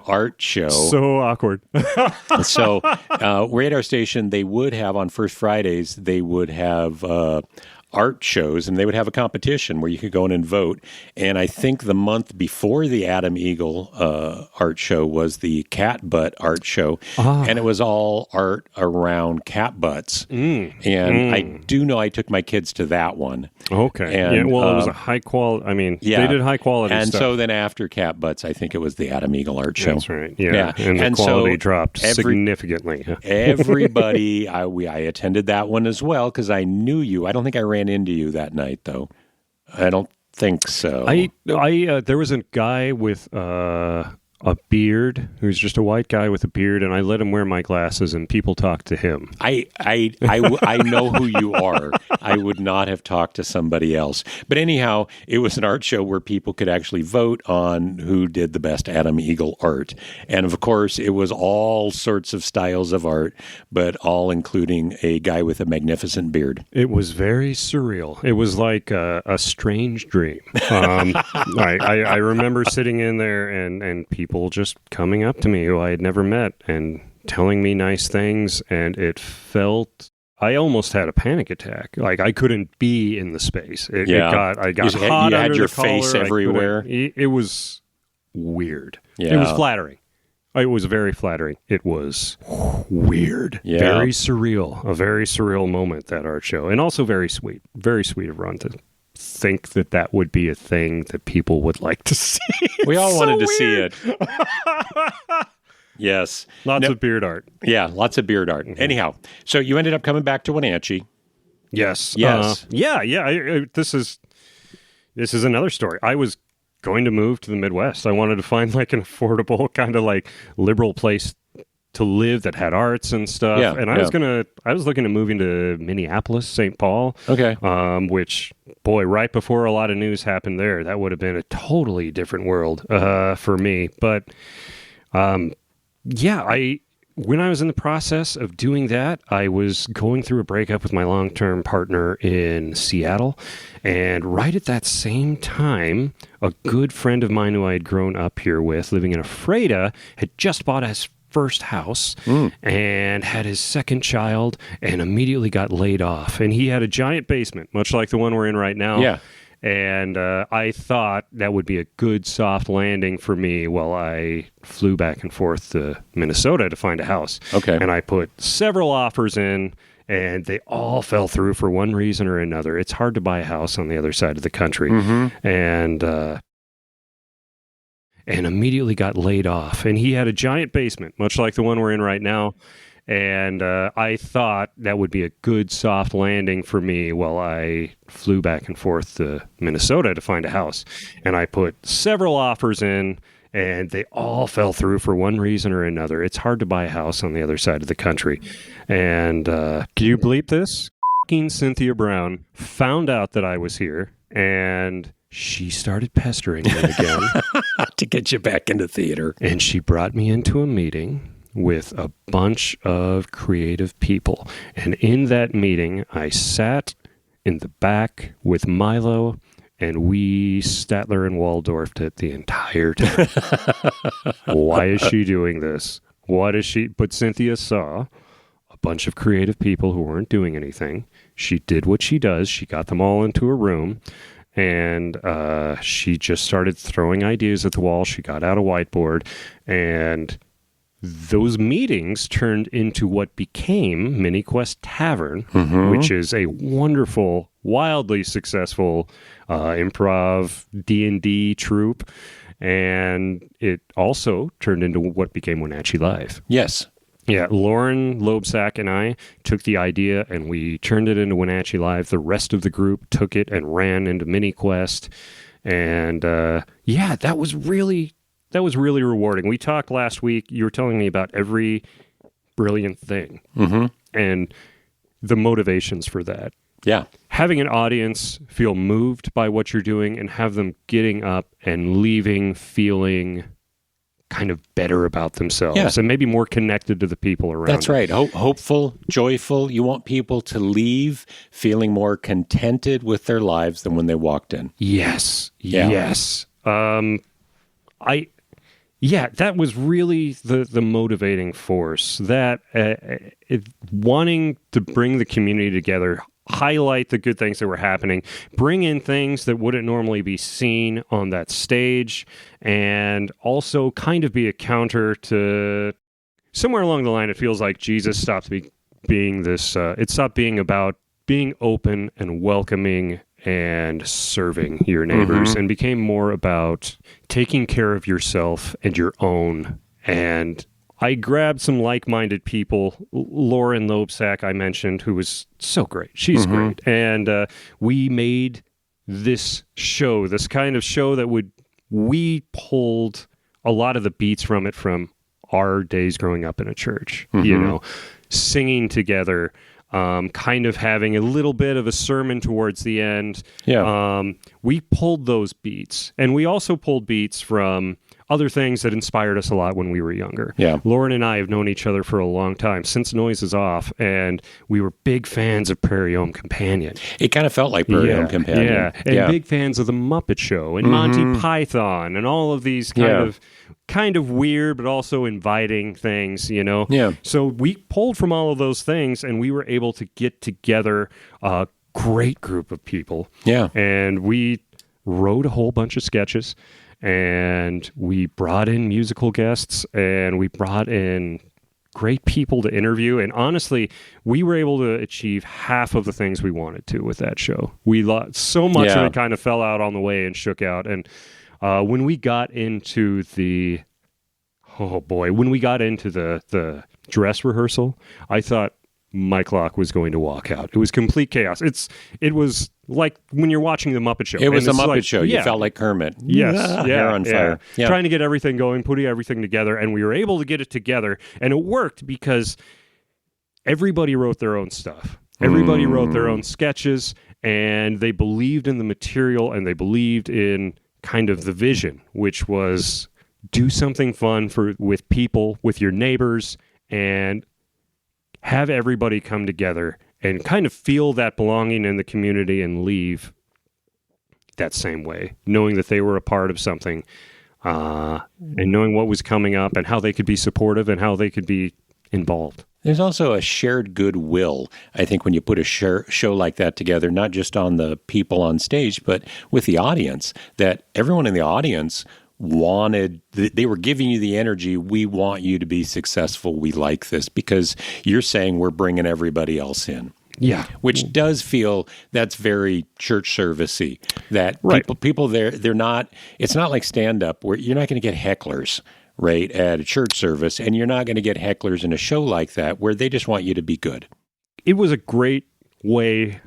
A: art show.
D: So awkward.
A: So Radar Station, they would have on First Fridays, they would have art shows, and they would have a competition where you could go in and vote. And I think the month before the Adam Eagle art show was the cat butt art show, and it was all art around cat butts. And I do know I took my kids to that one.
D: Okay.
A: And,
D: it was a high quality. I mean, they did high quality
A: and
D: stuff.
A: so then after cat butts, I think it was the Adam Eagle art show.
D: That's right. Yeah. And the quality dropped significantly.
A: Everybody, I attended that one as well because I knew you. I don't think I ran into you that night, though. I don't think so.
D: There was a guy with a beard who's just a white guy with a beard, and I let him wear my glasses, and people talked to him.
A: I know who you are. I would not have talked to somebody else. But anyhow, it was an art show where people could actually vote on who did the best Adam Eagle art. And of course, it was all sorts of styles of art, but all including a guy with a magnificent beard.
D: It was very surreal. It was like a strange dream. I remember sitting in there and people just coming up to me who I had never met and telling me nice things, and it felt... I almost had a panic attack. Like I couldn't be in the space. I got hot.
A: You had
D: under
A: your
D: the collar.
A: face everywhere.
D: It was weird.
A: Yeah.
D: It was flattering. It was very flattering. It was weird.
A: Yeah.
D: Very surreal. A very surreal moment, that art show, and also very sweet. Very sweet of Ron to think that would be a thing that people would like to see.
A: We all wanted to see it. Yes.
D: Lots of beard art.
A: Yeah, lots of beard art. Mm-hmm. Anyhow, so you ended up coming back to Wenatchee.
D: Yes.
A: Yes.
D: This is another story. I was going to move to the Midwest. I wanted to find like an affordable kind of like liberal place to live that had arts and stuff.
A: Yeah,
D: and I was looking at moving to Minneapolis, St. Paul.
A: Okay.
D: Which, boy, right before a lot of news happened there, that would have been a totally different world for me. But when I was in the process of doing that, I was going through a breakup with my long-term partner in Seattle. And right at that same time, a good friend of mine who I had grown up here with, living in Ephrata, had just bought his first house and had his second child and immediately got laid off. And he had a giant basement, much like the one we're in right now.
A: Yeah.
D: And I thought that would be a good soft landing for me while I flew back and forth to Minnesota to find a house.
A: Okay.
D: And I put several offers in, and they all fell through for one reason or another. It's hard to buy a house on the other side of the country. Mm-hmm. And immediately got laid off. And he had a giant basement, much like the one we're in right now. And I thought that would be a good soft landing for me while I flew back and forth to Minnesota to find a house. And I put several offers in, and they all fell through for one reason or another. It's hard to buy a house on the other side of the country. And can you bleep this? Cynthia Brown found out that I was here, and she started pestering me again.
A: To get you back into theater.
D: And she brought me into a meeting with a bunch of creative people. And in that meeting, I sat in the back with Milo, and we Statler and Waldorfed it the entire time. Why is she doing this? What is she? But Cynthia saw a bunch of creative people who weren't doing anything. She did what she does. She got them all into a room, and she just started throwing ideas at the wall. She got out a whiteboard, and those meetings turned into what became Mini Quest Tavern, which is a wonderful, wildly successful improv D&D troupe. And it also turned into what became Wenatchee Live.
A: Yes.
D: Yeah, Lauren Loebsack and I took the idea and we turned it into Wenatchee Live. The rest of the group took it and ran into Mini Quest. And that was really rewarding. We talked last week. You were telling me about every brilliant thing and the motivations for that.
A: Yeah.
D: Having an audience feel moved by what you're doing and have them getting up and leaving feeling kind of better about themselves and maybe more connected to the people around.
A: That's right. Hopeful, joyful. You want people to leave feeling more contented with their lives than when they walked in.
D: Yes.
A: Yeah.
D: Yes. That was really the motivating force. That wanting to bring the community together, highlight the good things that were happening, bring in things that wouldn't normally be seen on that stage, and also kind of be a counter to somewhere along the line. It feels like Jesus stopped being this, it stopped being about being open and welcoming and serving your neighbors and became more about taking care of yourself and your own. And I grabbed some like-minded people. Lauren Loebsack, I mentioned, who was so great. She's great. And we made this show, this kind of show that we pulled a lot of the beats from it from our days growing up in a church, you know, singing together, kind of having a little bit of a sermon towards the end. Yeah. We pulled those beats, and we also pulled beats from other things that inspired us a lot when we were younger. Yeah. Lauren and I have known each other for a long time, since Noise is Off, and we were big fans of Prairie Home Companion.
A: It kind of felt like Prairie Home Companion.
D: Yeah, and big fans of The Muppet Show and Monty Python and all of these kind of weird but also inviting things, you know? Yeah. So we pulled from all of those things, and we were able to get together a great group of people. Yeah. And we wrote a whole bunch of sketches, and we brought in musical guests, and we brought in great people to interview. And honestly, we were able to achieve half of the things we wanted to with that show. We so much of it kind of fell out on the way and shook out. And when we got into the dress rehearsal, I thought Mike Locke was going to walk out. It was complete chaos. It was like when you're watching The Muppet Show.
A: It was a Muppet Show. You felt like Kermit.
D: Yes.
A: Hair on fire.
D: Yeah. Trying to get everything going, putting everything together, and we were able to get it together. And it worked because everybody wrote their own stuff. Everybody wrote their own sketches, and they believed in the material, and they believed in kind of the vision, which was do something fun with people, with your neighbors, and have everybody come together and kind of feel that belonging in the community and leave that same way, knowing that they were a part of something, and knowing what was coming up and how they could be supportive and how they could be involved.
A: There's also a shared goodwill, I think, when you put a show like that together, not just on the people on stage, but with the audience, that everyone in the audience they were giving you the energy, we want you to be successful, we like this, because you're saying we're bringing everybody else in. Yeah. Which does feel, that's very church servicey, that people there, it's not like stand-up where you're not going to get hecklers, right, at a church service, and you're not going to get hecklers in a show like that where they just want you to be good.
D: It was a great way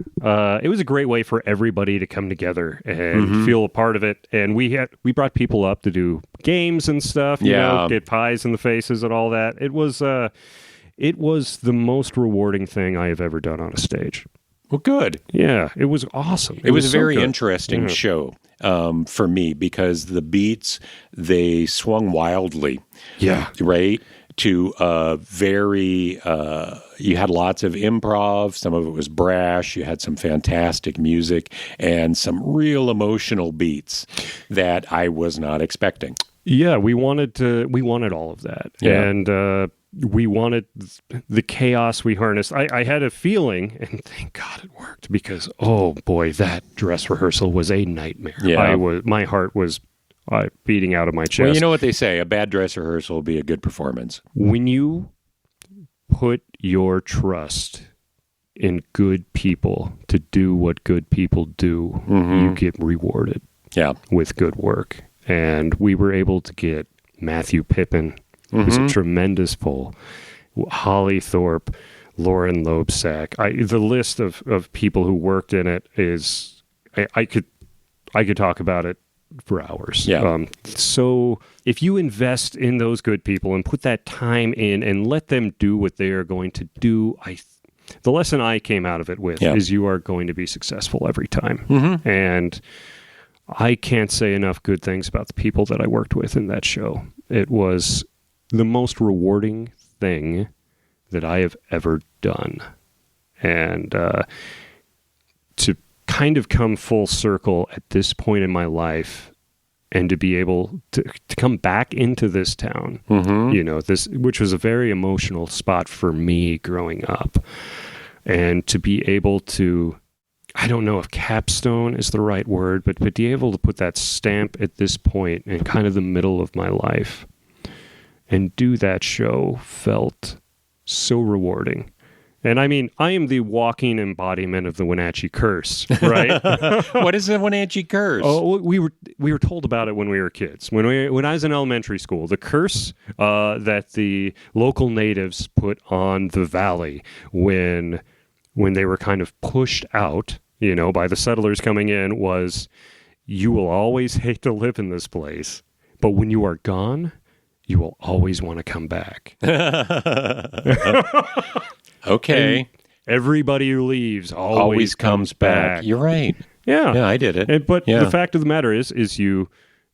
D: for everybody to come together and feel a part of it. And we brought people up to do games and stuff, you know, get pies in the faces and all that. It was the most rewarding thing I have ever done on a stage.
A: Well, good.
D: Yeah, it was awesome.
A: It was a very interesting show for me, because the beats, they swung wildly. Yeah. Right? To you had lots of improv, some of it was brash, you had some fantastic music, and some real emotional beats that I was not expecting.
D: Yeah, we wanted all of that. Yeah. And we wanted the chaos we harnessed. I had a feeling, and thank God it worked, because, oh boy, that dress rehearsal was a nightmare. Yeah. My heart was beating out of my chest.
A: Well, you know what they say, a bad dress rehearsal will be a good performance.
D: When you put your trust in good people to do what good people do, you get rewarded with good work. And we were able to get Matthew Pippin, who's a tremendous pull, Holly Thorpe, Lauren Loebsack. The list of people who worked in it is, I could talk about it for hours. Yeah. So if you invest in those good people and put that time in and let them do what they are going to do, the lesson I came out of it with is you are going to be successful every time. And I can't say enough good things about the people that I worked with in that show. It was the most rewarding thing that I have ever done. And to kind of come full circle at this point in my life, and to be able to come back into this town, you know, which was a very emotional spot for me growing up. And to be able to, I don't know if capstone is the right word, but be able to put that stamp at this point in kind of the middle of my life and do that show felt so rewarding. And I mean, I am the walking embodiment of the Wenatchee curse, right?
A: What is the Wenatchee curse?
D: Oh, we were told about it when we were kids. When I was in elementary school, the curse that the local natives put on the valley when they were kind of pushed out, by the settlers coming in was, you will always hate to live in this place, but when you are gone, you will always want to come back.
A: Okay.
D: And everybody who leaves always comes back.
A: You're right.
D: Yeah.
A: Yeah, I did it.
D: But the fact of the matter is you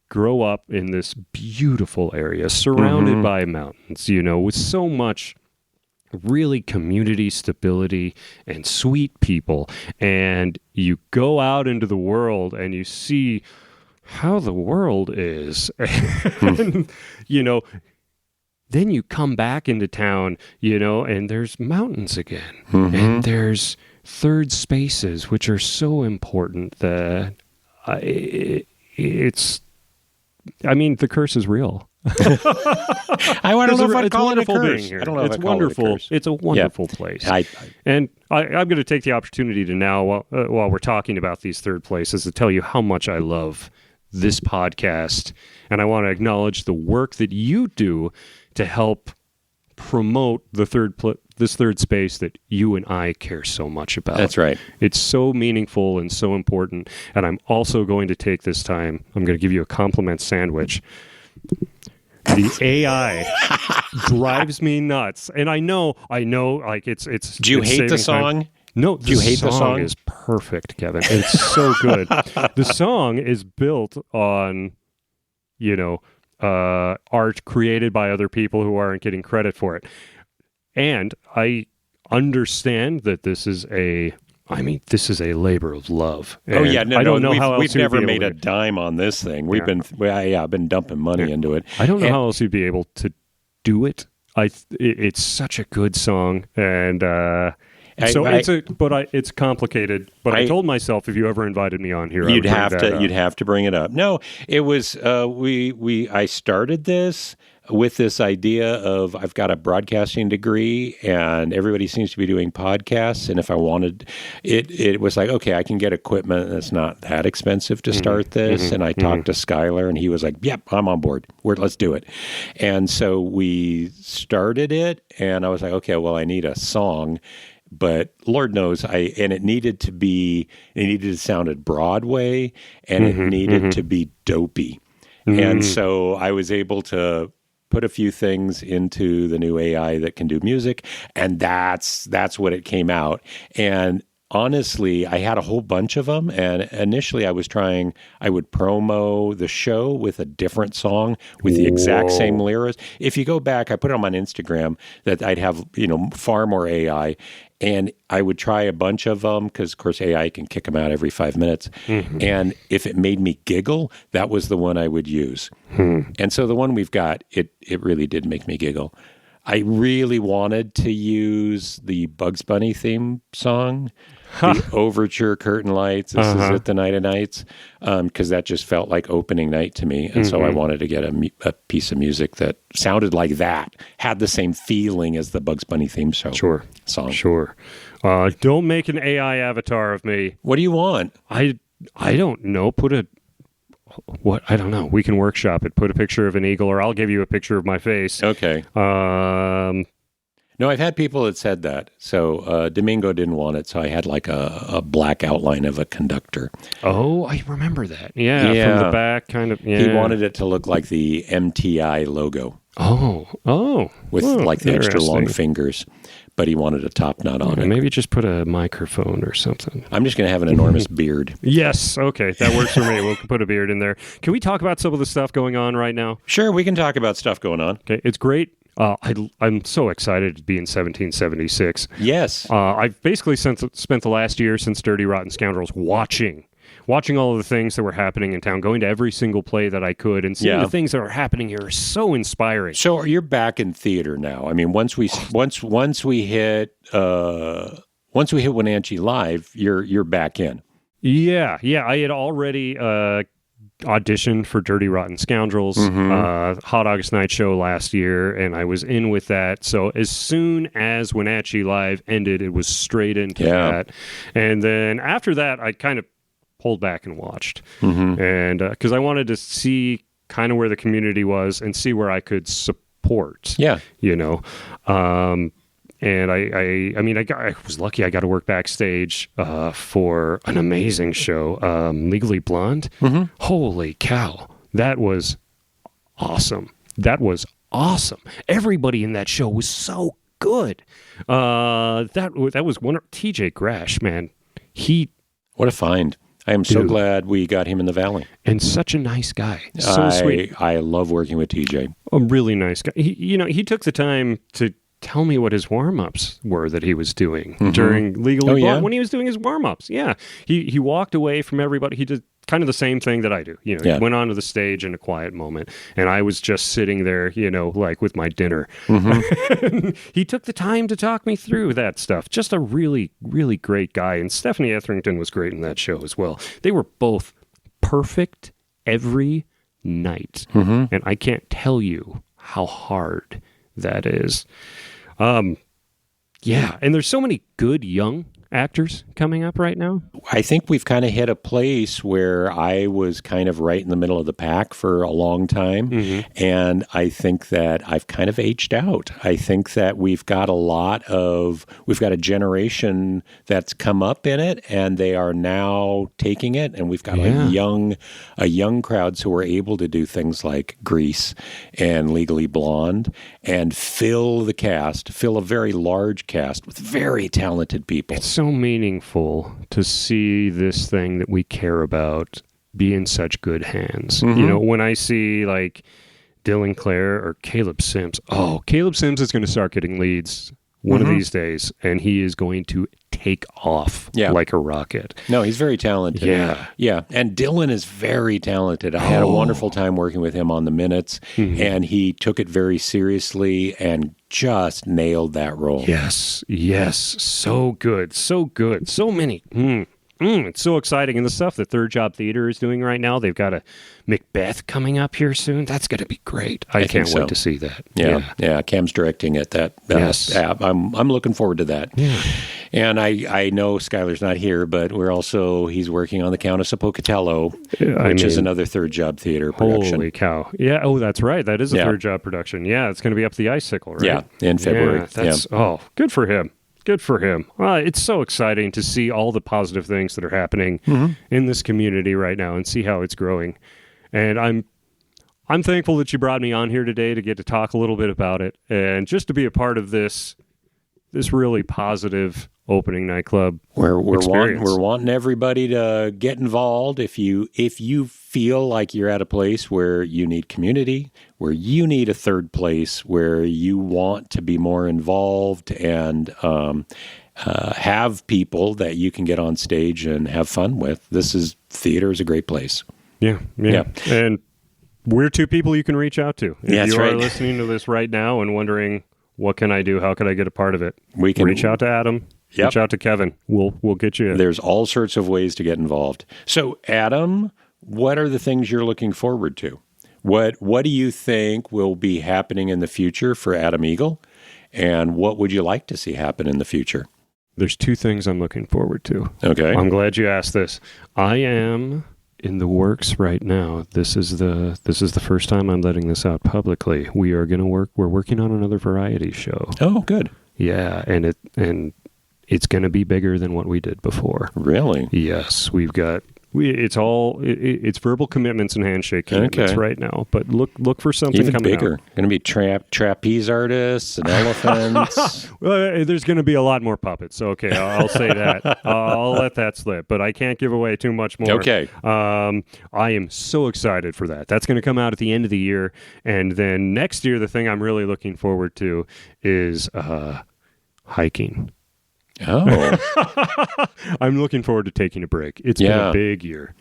D: grow up in this beautiful area surrounded by mountains, with so much really community stability and sweet people. And you go out into the world and you see how the world is. And, then you come back into town, and there's mountains again. And there's third spaces, which are so important that the curse is real.
A: I don't know if I'd call it a curse. I don't know if I'd call it a curse.
D: It's a wonderful place. And I'm going to take the opportunity to now, while we're talking about these third places, to tell you how much I love this podcast. And I want to acknowledge the work that you do to help promote this third space that you and I care so much about.
A: That's right.
D: It's so meaningful and so important. And I'm also going to take this time, I'm going to give you a compliment sandwich. The AI drives me nuts. And I know, like it's.
A: Do you hate the song?
D: Time. No,
A: do you hate the song?
D: Is perfect, Kevin. It's so good. The song is built on, art created by other people who aren't getting credit for it. And I understand that this is a labor of love. And I don't know how else
A: we've never made a dime on this thing. I've been dumping money into it.
D: I don't know how else you'd be able to do it. It's such a good song, and it's complicated. But I told myself if you ever invited me on here,
A: you'd have to bring it up. No, it was I started this with this idea of I've got a broadcasting degree and everybody seems to be doing podcasts, and if I wanted it was like, okay, I can get equipment that's not that expensive to start this. And I talked to Skylar and he was like, yep, I'm on board. Let's do it. And so we started it, and I was like, okay, well, I need a song. But Lord knows, it needed to sound at Broadway, and it needed to be dopey. And so I was able to put a few things into the new AI that can do music, and that's what it came out. And honestly, I had a whole bunch of them, and initially I would promo the show with a different song with the exact same lyrics. If you go back, I put it on my Instagram that I'd have, far more AI, and I would try a bunch of them because, of course, AI can kick them out every 5 minutes. And if it made me giggle, that was the one I would use. And so the one we've got, it really did make me giggle. I really wanted to use the Bugs Bunny theme song, the overture, Curtain Lights, This Is It, The Night of Nights, because that just felt like opening night to me. And so I wanted to get a piece of music that sounded like that, had the same feeling as the Bugs Bunny theme song.
D: Sure. Don't make an AI avatar of me.
A: What do you want?
D: I don't know. I don't know. We can workshop it. Put a picture of an eagle, or I'll give you a picture of my face.
A: Okay. No, I've had people that said that. So Domingo didn't want it, so I had like a black outline of a conductor.
D: Oh, I remember that. Yeah, from the back, kind of. Yeah.
A: He wanted it to look like the MTI logo.
D: Oh.
A: With like the extra long fingers. But he wanted a top knot on it.
D: Maybe just put a microphone or something.
A: I'm just going to have an enormous beard.
D: Yes. Okay. That works for me. We'll put a beard in there. Can we talk about some of the stuff going on right now?
A: Sure. We can talk about stuff going on.
D: Okay. It's great. I'm so excited to be in 1776.
A: Yes.
D: I've basically spent the last year since Dirty Rotten Scoundrels watching all of the things that were happening in town, going to every single play that I could, and seeing the things that are happening here are so inspiring.
A: So you're back in theater now. I mean, once we hit once we hit Wenatchee Live, you're back in.
D: Yeah. I had already auditioned for Dirty Rotten Scoundrels, Hot August Night Show last year, and I was in with that. So as soon as Wenatchee Live ended, it was straight into that. And then after that, I kind of pulled back and watched, and because I wanted to see kind of where the community was and see where I could support. You know. And I was lucky. I got to work backstage for an amazing show, Legally Blonde. Holy cow, that was awesome! Everybody in that show was so good. That was one. TJ Grash, man,
A: what a find! I am so glad we got him in the Valley.
D: And such a nice guy. So sweet.
A: I love working with TJ.
D: A really nice guy. He took the time to tell me what his warm-ups were that he was doing during Legally Blonde when he was doing his warm-ups. Yeah. He walked away from everybody. He did kind of the same thing that I do. He went onto the stage in a quiet moment, and I was just sitting there, like with my dinner. He took the time to talk me through that stuff. Just a really, really great guy. And Stephanie Etherington was great in that show as well. They were both perfect every night. And I can't tell you how hard that is. And there's so many good young actors coming up right now.
A: I think we've kind of hit a place where I was kind of right in the middle of the pack for a long time. And I think that I've kind of aged out. I think that we've got a generation that's come up in it, and they are now taking it. And we've got a young crowd, so we're able to do things like Grease and Legally Blonde and fill a very large cast with very talented people.
D: It's so meaningful to see this thing that we care about be in such good hands. When I see like Dylan Clare or Caleb Sims, Caleb Sims is going to start getting leads one of these days, and he is going to take off like a rocket.
A: No, he's very talented. Yeah. And Dylan is very talented. I had a wonderful time working with him on the Minutes, and he took it very seriously and just nailed that role.
D: Yes. So good. So many. It's so exciting. And the stuff that Third Job Theater is doing right now, they've got a Macbeth coming up here soon. That's going to be great. I can't wait to see that.
A: Yeah. Cam's directing it.
D: Yes.
A: I'm looking forward to that.
D: Yeah.
A: And I know Skylar's not here, but he's working on The Countess of Pocatello, which is another Third Job Theater production.
D: Holy cow. Yeah. Oh, that's right. That is a Third Job production. Yeah. It's going to be up the Icicle, right?
A: Yeah. In February.
D: Good for him. Good for him. It's so exciting to see all the positive things that are happening in this community right now and see how it's growing. And I'm thankful that you brought me on here today to get to talk a little bit about it and just to be a part of this really positive opening nightclub.
A: We're wanting everybody to get involved. If you feel like you're at a place where you need community, where you need a third place, where you want to be more involved and have people that you can get on stage and have fun with, theater is a great place.
D: Yeah. And we're two people you can reach out to. If you are listening to this right now and wondering, what can I do? How can I get a part of it? We can reach out to Adam. Reach out to Kevin. We'll get you in.
A: There's all sorts of ways to get involved. So, Adam, what are the things you're looking forward to? What do you think will be happening in the future for Adam Eagle? And what would you like to see happen in the future?
D: There's two things I'm looking forward to.
A: Okay.
D: I'm glad you asked this. I am in the works right now. This is the first time I'm letting this out publicly. We're working on another variety show.
A: Oh, good.
D: Yeah, and it's going to be bigger than what we did before.
A: Really?
D: Yes, it's verbal commitments and handshake commitments right now. But look for something
A: even
D: coming
A: bigger.
D: out.
A: Going to be trapeze artists and elephants.
D: Well, there's going to be a lot more puppets. Okay, I'll say that. I'll let that slip. But I can't give away too much more.
A: Okay.
D: I am so excited for that. That's going to come out at the end of the year, and then next year, the thing I'm really looking forward to is hiking.
A: Oh.
D: I'm looking forward to taking a break. It's been a big year.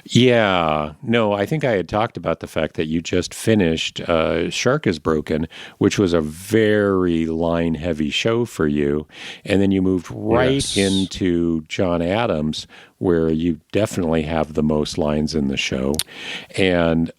A: Yeah. No, I think I had talked about the fact that you just finished Shark is Broken, which was a very line-heavy show for you. And then you moved right into John Adams, where you definitely have the most lines in the show. And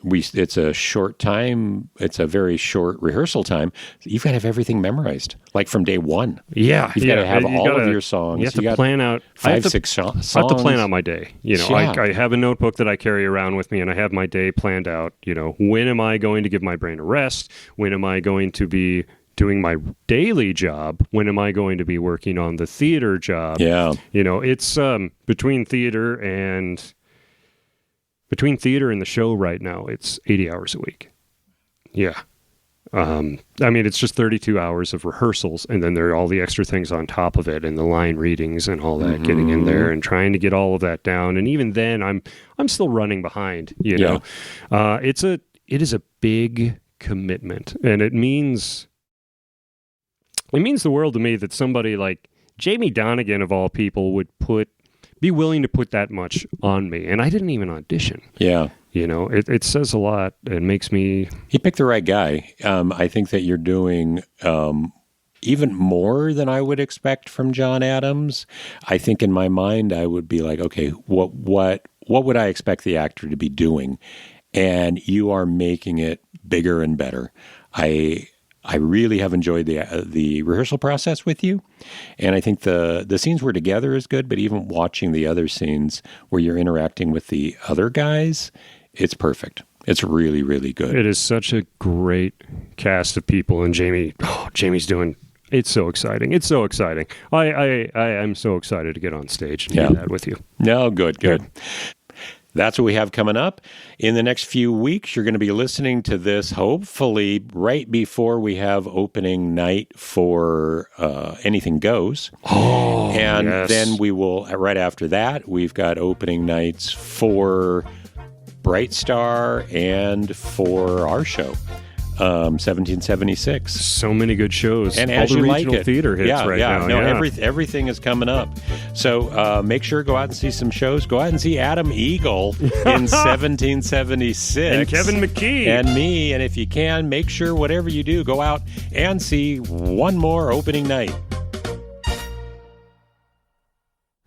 A: it's a short time. It's a very short rehearsal time. You've got to have everything memorized, like from day one.
D: Yeah,
A: you've got to have all of your songs.
D: You have to plan out
A: 5-6 songs.
D: I have to plan out my day. I have a notebook that I carry around with me, and I have my day planned out. When am I going to give my brain a rest? When am I going to be doing my daily job? When am I going to be working on the theater job?
A: Yeah,
D: it's between theater and the show right now, it's 80 hours a week. Yeah. It's just 32 hours of rehearsals, and then there are all the extra things on top of it, and the line readings and all that, getting in there and trying to get all of that down. And even then, I'm still running behind. It is a big commitment, and it means the world to me that somebody like Jamie Donegan, of all people, would be willing to put that much on me. And I didn't even audition.
A: Yeah.
D: It says a lot and makes me...
A: He picked the right guy. I think that you're doing even more than I would expect from John Adams. I think in my mind, I would be like, okay, what would I expect the actor to be doing? And you are making it bigger and better. I really have enjoyed the rehearsal process with you, and I think the scenes we're together is good, but even watching the other scenes where you're interacting with the other guys, it's perfect. It's really, really good.
D: It is such a great cast of people, and Jamie's doing... It's so exciting. It's so exciting. I am so excited to get on stage and do that with you.
A: No, good. Yeah. That's what we have coming up. In the next few weeks, you're going to be listening to this, hopefully, right before we have opening night for Anything Goes.
D: Oh,
A: and then we will, right after that, we've got opening nights for Bright Star and for our show. 1776.
D: So many good shows.
A: And
D: all
A: as
D: the
A: you
D: regional
A: like it.
D: theater hits right now.
A: No, everything is coming up. So make sure go out and see some shows. Go out and see Adam Eagle in 1776.
D: And Kevin McKee.
A: And me. And if you can, make sure whatever you do, go out and see one more opening night.